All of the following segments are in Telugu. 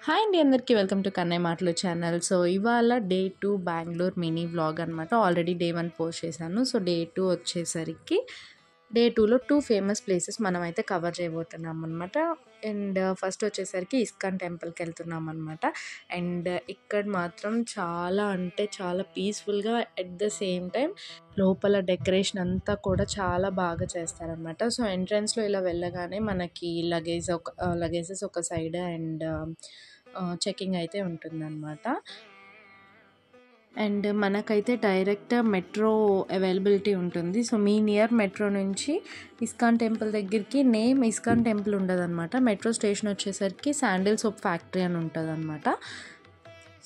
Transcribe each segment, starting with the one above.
హాయ్ అండి అందరికీ వెల్కమ్ టు కన్నయ్య మాటలు ఛానల్. సో ఇవాళ డే 2 బెంగళూరు మినీ వ్లాగ్ అనమాట. ఆల్రెడీ డే 1 పోస్ట్ చేశాను. సో డే 2 వచ్చేసరికి డే 2లో 2 ఫేమస్ ప్లేసెస్ మనమైతే కవర్ చేయబోతున్నాం అనమాట. అండ్ ఫస్ట్ వచ్చేసరికి ఇస్కాన్ టెంపుల్కి వెళ్తున్నాం అనమాట. అండ్ ఇక్కడ మాత్రం చాలా అంటే చాలా పీస్ఫుల్గా, అట్ ద సేమ్ టైం లోపల డెకరేషన్ అంతా కూడా చాలా బాగా చేస్తారనమాట. సో ఎంట్రన్స్లో ఇలా వెళ్ళగానే మనకి లగేజెస్ ఒక సైడ్ అండ్ చెకింగ్ అయితే ఉంటుందన్నమాట. అండ్ మనకైతే డైరెక్ట్ మెట్రో అవైలబిలిటీ ఉంటుంది. సో మీ నియర్ మెట్రో నుంచి ఇస్కాన్ టెంపుల్ దగ్గరికి నేమ్ ఇస్కాన్ టెంపుల్ ఉండదన్నమాట. మెట్రో స్టేషన్ వచ్చేసరికి శాండిల్ సోప్ ఫ్యాక్టరీ అని ఉంటుందన్నమాట.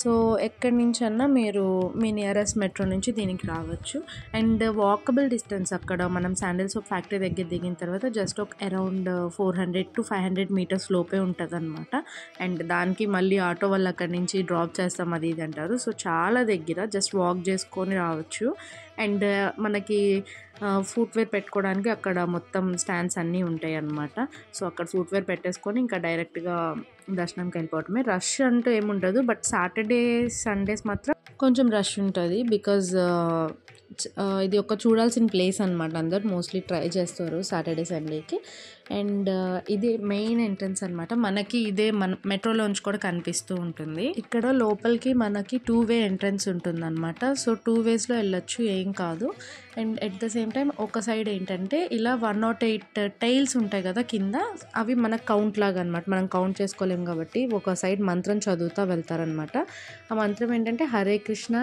సో ఎక్కడి నుంచన్నా మీరు మీ నియరెస్ట్ మెట్రో నుంచి దీనికి రావచ్చు. అండ్ వాకబుల్ డిస్టెన్స్ అక్కడ మనం శాండిల్ సోప్ ఫ్యాక్టరీ దగ్గర దిగిన తర్వాత జస్ట్ ఒక అరౌండ్ 400 to 500 మీటర్స్ లోపే ఉంటుంది అనమాట. అండ్ దానికి మళ్ళీ ఆటో వాళ్ళు అక్కడి నుంచి డ్రాప్ చేస్తాం అది ఇది అంటారు. సో చాలా దగ్గర జస్ట్ వాక్ చేసుకొని రావచ్చు. అండ్ మనకి ఫుట్వేర్ పెట్టుకోవడానికి అక్కడ మొత్తం స్టాండ్స్ అన్నీ ఉంటాయి అన్నమాట. సో అక్కడ ఫుట్వేర్ పెట్టేసుకొని ఇంకా డైరెక్ట్గా దర్శనంకి వెళ్ళిపోవటమే. రష్ అంటూ ఏముండదు, బట్ సాటర్డే సండేస్ మాత్రం కొంచెం రష్ ఉంటుంది. బికాజ్ ఇది ఒక చూడాల్సిన ప్లేస్ అనమాట. అందరు మోస్ట్లీ ట్రై చేస్తారు సాటర్డే సండేకి. అండ్ ఇది మెయిన్ ఎంట్రన్స్ అనమాట. మనకి ఇదే మెట్రోలోంచి కూడా కనిపిస్తూ ఉంటుంది. ఇక్కడ లోపలికి మనకి 2-way ఎంట్రన్స్ ఉంటుంది అనమాట. సో 2 waysలో వెళ్ళొచ్చు, ఏం కాదు. And at the same time ఒక సైడ్ ఏంటంటే ఇలా 108 టైల్స్ ఉంటాయి కదా కింద, అవి మనకు కౌంట్ లాగా అనమాట. మనం కౌంట్ చేసుకోలేం కాబట్టి ఒక సైడ్ మంత్రం చదువుతూ వెళ్తారనమాట. ఆ మంత్రం ఏంటంటే హరే కృష్ణ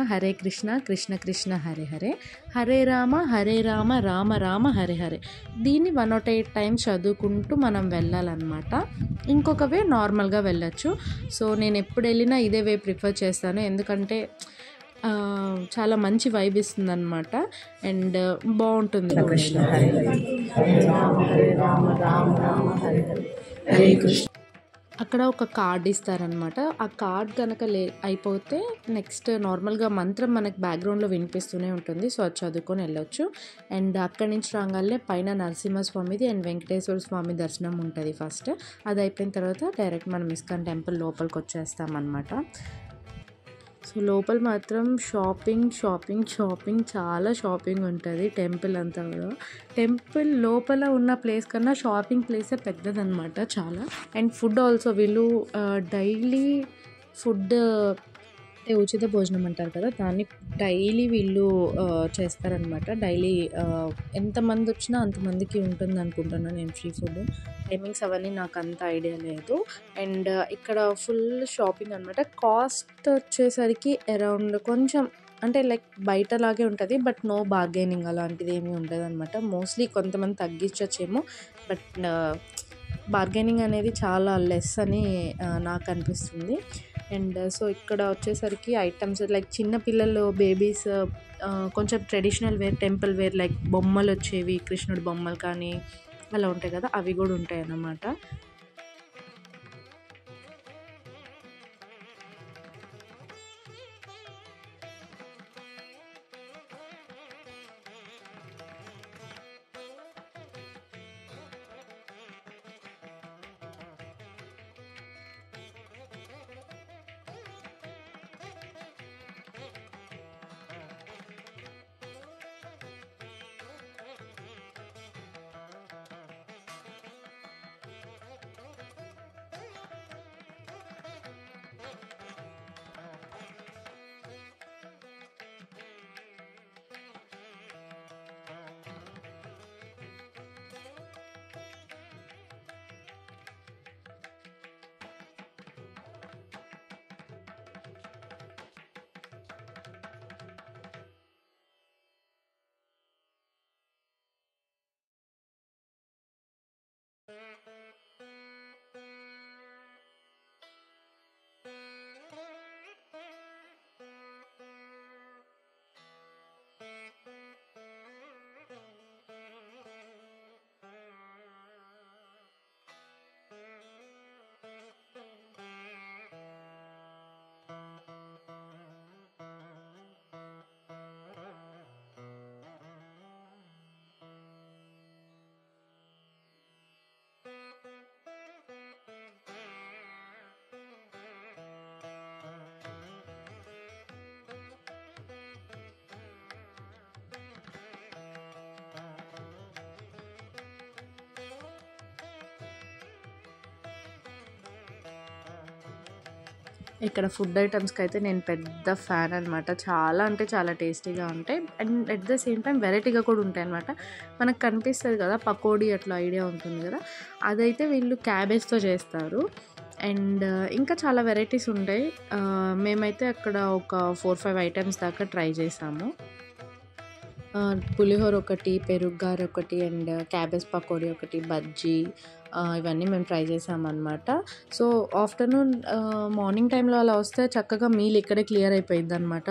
కృష్ణ కృష్ణ హరే హరే, హరే రామ రామ రామ హరే హరే. దీన్ని 108 టైమ్స్ చదువుకుంటూ మనం వెళ్ళాలన్నమాట. ఇంకొక వే నార్మల్గా వెళ్ళచ్చు. సో నేను ఎప్పుడు వెళ్ళినా ఇదే వే ప్రిఫర్ చేస్తాను, ఎందుకంటే చాలా మంచి వైబ్ ఇస్తుంది అనమాట. అండ్ బాగుంటుంది. కృష్ణ హరే హరే, హరే రామ రామ రామ హరే హరే, హరే కృష్ణ. అక్కడ ఒక కార్డ్ ఇస్తారనమాట. ఆ కార్డ్ కనుక అయిపోతే నెక్స్ట్ నార్మల్గా మంత్రం మనకి బ్యాక్గ్రౌండ్లో వినిపిస్తూనే ఉంటుంది. సో అది చదువుకొని వెళ్ళొచ్చు. అండ్ అక్కడి నుంచి రాగానే పైన నరసింహస్వామిది అండ్ వెంకటేశ్వర స్వామి దర్శనం ఉంటుంది ఫస్ట్. అది అయిపోయిన తర్వాత డైరెక్ట్ మనం ఇస్కాన్ టెంపుల్ లోపలికి వచ్చేస్తామన్నమాట. సో లోపల మాత్రం షాపింగ్ చాలా షాపింగ్ ఉంటుంది. టెంపుల్ అంతా కూడా, టెంపుల్ లోపల ఉన్న ప్లేస్ కన్నా షాపింగ్ ప్లేసే పెద్దదన్నమాట చాలా. అండ్ ఫుడ్ ఆల్సో వీళ్ళు డైలీ ఫుడ్ అంటే ఉచిత భోజనం అంటారు కదా, దాన్ని డైలీ వీళ్ళు చేస్తారనమాట. డైలీ ఎంతమంది వచ్చినా అంతమందికి ఉంటుంది అనుకుంటున్నాను నేను. ఫ్రీ ఫుడ్ టైమింగ్స్ అవన్నీ నాకు అంత ఐడియా లేదు. అండ్ ఇక్కడ ఫుల్ షాపింగ్ అనమాట. కాస్ట్ వచ్చేసరికి అరౌండ్ కొంచెం అంటే లైక్ బయటలాగే ఉంటుంది, బట్ నో బార్గెనింగ్ అలాంటిది ఏమీ ఉండదు అనమాట. మోస్ట్లీ కొంతమంది తగ్గించచ్చేమో, బట్ బార్గెనింగ్ అనేది చాలా లెస్ అని నాకు అనిపిస్తుంది. అండ్ సో ఇక్కడ వచ్చేసరికి ఐటమ్స్ లైక్ చిన్నపిల్లలు, బేబీస్, కొంచెం traditional wear, temple wear like బొమ్మలు వచ్చేవి, కృష్ణుడి బొమ్మలు కానీ అలా ఉంటాయి కదా, అవి కూడా ఉంటాయి అన్నమాట. ఇక్కడ ఫుడ్ ఐటమ్స్కి అయితే నేను పెద్ద ఫ్యాన్ అనమాట. చాలా అంటే చాలా టేస్టీగా ఉంటాయి and at the same time వెరైటీగా కూడా ఉంటాయి అనమాట. మనకు కనిపిస్తుంది కదా పకోడీ అట్లా ఐడియా ఉంటుంది కదా, అదైతే వీళ్ళు క్యాబేజ్తో చేస్తారు. అండ్ ఇంకా చాలా వెరైటీస్ ఉంటాయి. మేమైతే అక్కడ ఒక 4-5 ఐటమ్స్ దాకా ట్రై చేసాము. పులిహోర ఒకటి, పెరుగ్గారె ఒకటి అండ్ క్యాబేజ్ పకోడీ ఒకటి, బజ్జీ ఇవన్నీ మేము ట్రై చేసామన్నమాట. సో ఆఫ్టర్నూన్ మార్నింగ్ టైంలో అలా వస్తే చక్కగా మీల్ ఇక్కడే క్లియర్ అయిపోయింది అనమాట.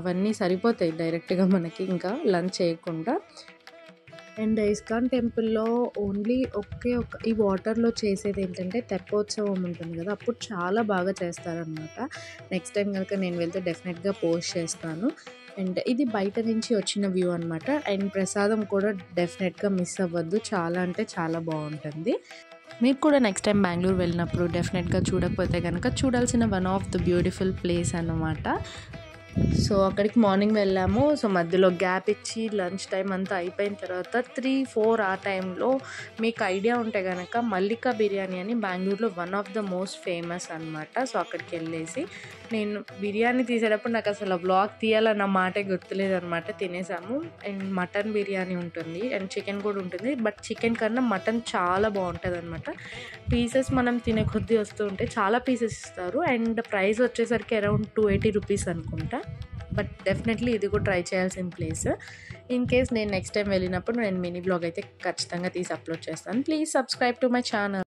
అవన్నీ సరిపోతాయి డైరెక్ట్గా మనకి ఇంకా లంచ్ చేయకుండా. అండ్ ఇస్కాన్ టెంపుల్లో ఓన్లీ ఈ వాటర్లో చేసేది ఏంటంటే తెప్పోత్సవం ఉంటుంది కదా, అప్పుడు చాలా బాగా చేస్తారనమాట. నెక్స్ట్ టైం కనుక నేను వెళ్తే డెఫినెట్గా పోస్ట్ చేస్తాను. అండ్ ఇది బయట నుంచి వచ్చిన వ్యూ అనమాట. అండ్ ప్రసాదం కూడా డెఫినెట్గా మిస్ అవ్వద్దు, చాలా అంటే చాలా బాగుంటుంది. మీరు కూడా నెక్స్ట్ టైం బెంగళూరు వెళ్ళినప్పుడు డెఫినెట్గా చూడకపోతే కనుక చూడాల్సిన one of the beautiful place అన్నమాట. సో అక్కడికి మార్నింగ్ వెళ్ళాము. సో మధ్యలో గ్యాప్ ఇచ్చి లంచ్ టైం అంతా అయిపోయిన తర్వాత 3-4 ఆ టైంలో మీకు ఐడియా ఉంటే కనుక మల్లికా బిర్యానీ అని బెంగళూరులో one of the most famous అనమాట. సో అక్కడికి వెళ్ళేసి నేను బిర్యానీ తీసేటప్పుడు నాకు అసలు వ్లాగ్ తీయాలన్న మాటే గుర్తులేదనమాట. తినేసాము. అండ్ మటన్ బిర్యానీ ఉంటుంది అండ్ చికెన్ కూడా ఉంటుంది. బట్ చికెన్ కన్నా మటన్ చాలా బాగుంటుంది అనమాట. పీసెస్ మనం తినే కొద్దీ వస్తూ ఉంటే చాలా పీసెస్ ఇస్తారు. అండ్ ప్రైస్ వచ్చేసరికి అరౌండ్ 280 రూపీస్ అనుకుంటా. బట్ డెఫినెట్లీ ఇది కూడా ట్రై చేయాల్సిన ప్లేస్. ఇన్ కేస్ నేను నెక్స్ట్ టైం వెళ్ళినప్పుడు నేను మినీ బ్లాగ్ అయితే ఖచ్చితంగా తీసి అప్లోడ్ చేస్తాను. Please subscribe to my channel.